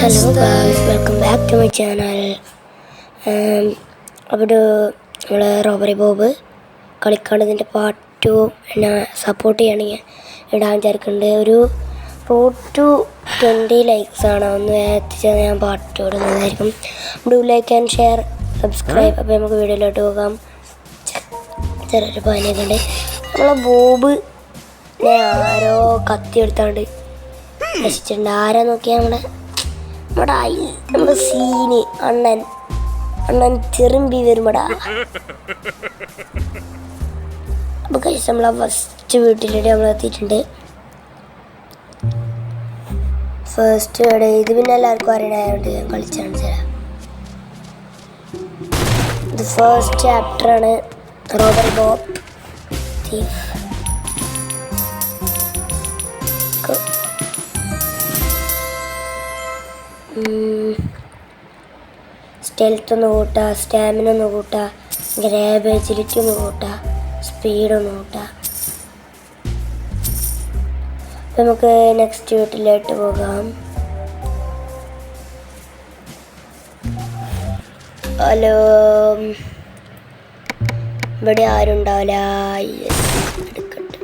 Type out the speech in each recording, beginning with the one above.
Hello guys, welcome back to my channel. അവിടെ നമ്മളെ robbery Bob കളിക്കാണ്ടതിൻ്റെ part 2 എന്നെ support ചെയ്യണമെങ്കിൽ ഇടാൻ വിചാരിക്കുന്നുണ്ട്. ഒരു റോഡ് ടു 20 ലൈക്സാണ്. ഒന്ന് എത്തിച്ചാൽ ഞാൻ പാർട്ട് 2 ഇടുന്നതായിരിക്കും. Do like and share, subscribe. അപ്പോൾ നമുക്ക് വീഡിയോയിലോട്ട് പോകാം. ചെറിയൊരു പനിയൊക്കെ ഉണ്ട്. നമ്മളെ ബോബ് ആരോ കത്തി എടുത്താണ്ട് നശിച്ചിട്ടുണ്ട്. ആരാ നോക്കിയാൽ നമ്മുടെ സീന് അണ്ണൻ ചെറുമ്പി വരുമ്പടാ. അപ്പോൾ കഴിച്ച് നമ്മളെ ഫസ്റ്റ് വീട്ടിലേക്ക് നമ്മൾ എത്തിയിട്ടുണ്ട്. ഫസ്റ്റ് ഇവിടെ ഇത് പിന്നെ എല്ലാവർക്കും അറിയണായതുകൊണ്ട് ഞാൻ കളിച്ചാണ് തരാം. ഇത് ഫസ്റ്റ് ചാപ്റ്ററാണ്, റോബറി ബോബ് തീഫ്. സ്റ്റെൽത്ത് ഒന്ന് കൂട്ടുക, സ്റ്റാമിന ഒന്ന് കൂട്ടുക, ഗ്രാബ് എജിലിറ്റി ഒന്ന് കൂട്ടുക, സ്പീഡൊന്ന് കൂട്ടുക. അപ്പം നമുക്ക് നെക്സ്റ്റ് വീട്ടിലോട്ട് പോകാം. ഹലോ, ഇവിടെ ആരും ഉണ്ടാവില്ല. എടുക്കട്ടെ,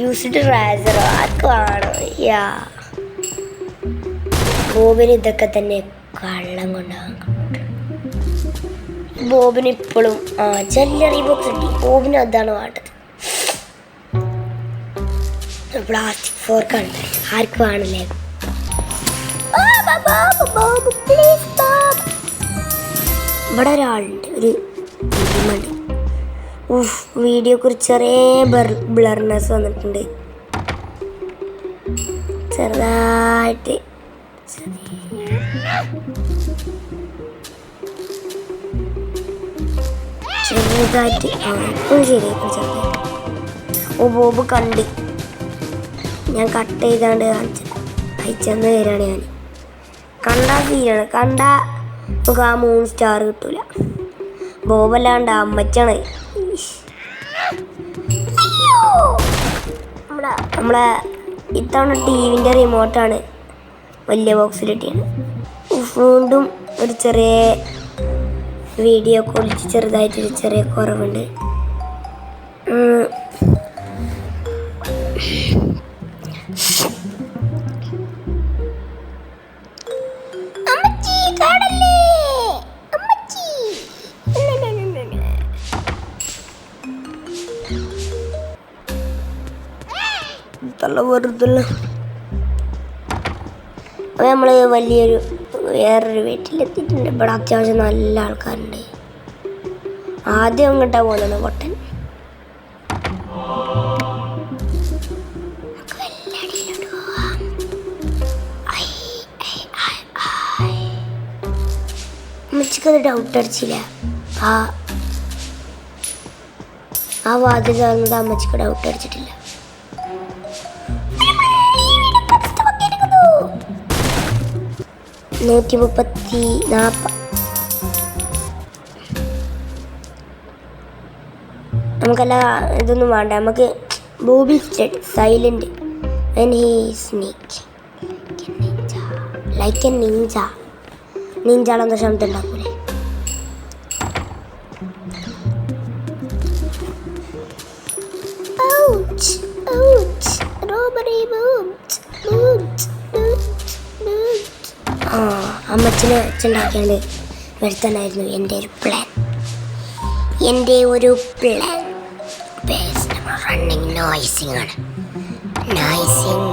യൂസ്ഡ് റൈസറോ ആർക്ക് വേണോ? യാ, ബോബിന് ഇതൊക്കെ തന്നെ കള്ളം കൊണ്ടാകാൻ. ബോബിന് ഇപ്പോഴും ജല്ലറി ബോക്സ് കിട്ടി. ബോബിന് അതാണ് വേണ്ടത്. പ്ലാസ്റ്റിക് ഫോർക്കാണ് ആർക്ക് വേണല്ലേ. ഇവിടെ ഒരാളുണ്ട്, ഒരു മടി. വീഡിയോ കുറിച്ച് ചെറിയ ബ്ലർനെസ് വന്നിട്ടുണ്ട്, ചെറുതായിട്ട്. ചെറുതായിട്ട് ഇപ്പോഴും ശരിയായി ചെറുതായിട്ട്. ബോബ് കണ്ട് ഞാൻ കട്ട് ചെയ്താണ്ട് അയച്ചെന്ന് വരികയാണ്. ഞാൻ കണ്ടാ സീനാണ്. കണ്ടാ നമുക്ക് ആ 3 സ്റ്റാർ കിട്ടൂല. ബോബല്ലാണ്ട് അമ്മച്ചാണ്. നമ്മളെ ഇത്തവണ ടിവിൻ്റെ റിമോട്ടാണ് വലിയ ബോക്സിലിട്ടാണ്. വീണ്ടും ഒരു ചെറിയ വീഡിയോ ക്വാളിറ്റി ചെറുതായിട്ടൊരു ചെറിയ കുറവുണ്ട്. വെറുതുള്ള അപ്പോൾ നമ്മൾ വലിയൊരു വേറൊരു വീട്ടിലെത്തിയിട്ടുണ്ട്. ഇവിടെ അത്യാവശ്യം നല്ല ആൾക്കാരുണ്ട്. ആദ്യം അങ്ങോട്ടാ പോകുന്നത് പൊട്ടൻ. അമ്മച്ചിക്കത് ഡൗട്ട് അടിച്ചില്ല. ആ വാതിൽ തുറന്നത് അമ്മച്ചിക്ക് ഡൗട്ട് അടിച്ചിട്ടില്ല. നമുക്കല്ല ഇതൊന്നും വേണ്ട. നമുക്ക് Bobby stud silent like a ninja. നിഞ്ചാളെന്താ ശബ്ദം ഉണ്ടാക്കൂലേ? അമ്മച്ചിനെ വെച്ചുണ്ടാക്കിയാണ്ട് വരുത്താനായിരുന്നു എൻ്റെ ഒരു പ്ലാൻ. റണ്ണിങ് നോയ്സിങ് ആണ്. നോയ്സിങ്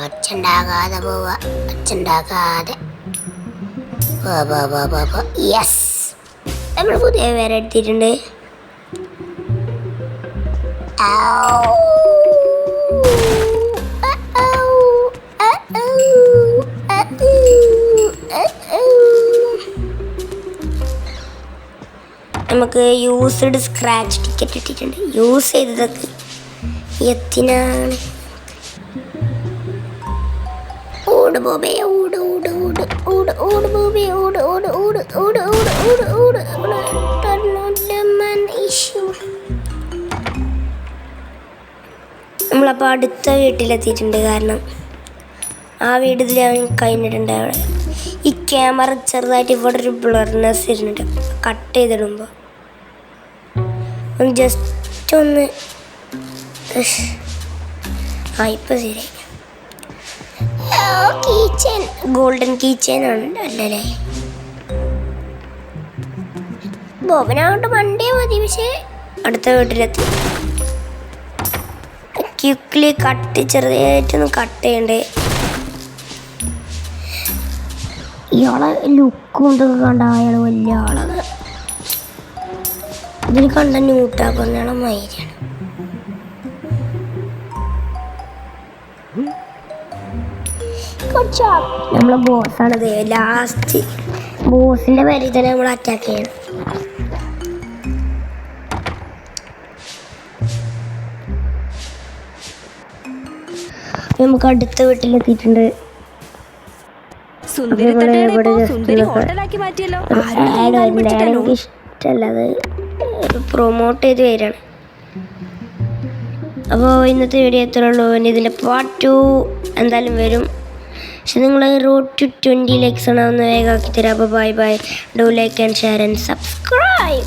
ഒച്ചുണ്ടാകാതെ പോവാ, ഒച്ചുണ്ടാകാതെ. യെസ്, നമ്മൾ പുതിയ വേറെ എടുത്തിട്ടുണ്ട്. നമുക്ക് യൂസ്ഡ് സ്ക്രാച്ച് ടിക്കറ്റ് ഇട്ടിട്ടുണ്ട്. യൂസ് ചെയ്തതൊക്കെ എത്തിനാണ്. ഓട് ബോബേ, ഓട് ഓട് ഓട് ഓട് ഓട് ബോബേ, ഓട് ഓട് ഓട് ഓട് ഓട് ഓട് ഓട്. നമ്മളപ്പോൾ അടുത്ത വീട്ടിലെത്തിയിട്ടുണ്ട്. കാരണം ആ വീട്ടിൽ ഞാൻ കഴിഞ്ഞിട്ടുണ്ട്. അവിടെ ഈ ക്യാമറ ചെറുതായിട്ട് ഇവിടെ ഒരു ബ്ലർനെസ് ഇരുന്നുണ്ട്. കട്ട് ചെയ്തിടുമ്പോൾ ഒന്ന് ജസ്റ്റ് ഒന്ന് ഇപ്പോൾ ശരിയായി. കീച്ചെയിൻ, ഗോൾഡൻ കീച്ചെയിൻ ആണ് അല്ലല്ലേ. ബോബനായിട്ട് വണ്ടിയെ മതി. പക്ഷേ അടുത്ത വീട്ടിലെത്തി. ക്വിക്ക്ലി കട്ട് ചെറുതായിട്ടൊന്ന് കട്ട് ചെയ്യണ്ടേ. ഇയാളെ ലുക്കും ഇതൊക്കെ കണ്ട അയാൾ വലിയ ആളാണ്. ഇതിന് കണ്ട ന്യൂട്ടാ പറഞ്ഞാൽ മൈരാണ്. നമ്മളെ ബോസാണത്. ലാസ്റ്റ് ബോസിന്റെ പേരിൽ തന്നെ നമ്മൾ അറ്റാക്ക് ചെയ്യണം. നമുക്ക് അടുത്ത വീട്ടിലെത്തിയിട്ടുണ്ട്. എനിക്ക് ഇഷ്ടമല്ല, അത് പ്രൊമോട്ട് ചെയ്ത് വരികയാണ്. അപ്പോൾ ഇന്നത്തെ വീഡിയോ എത്ര ഉള്ളൂ. ഇതിൻ്റെ പാർട്ട് 2 എന്തായാലും വരും. പക്ഷെ നിങ്ങൾ റോഡ് ടു 20 ലൈക്സ് ആണ്, ഒന്ന് വേഗമാക്കി തരാം. അപ്പോൾ bye bye. Do like and share and subscribe.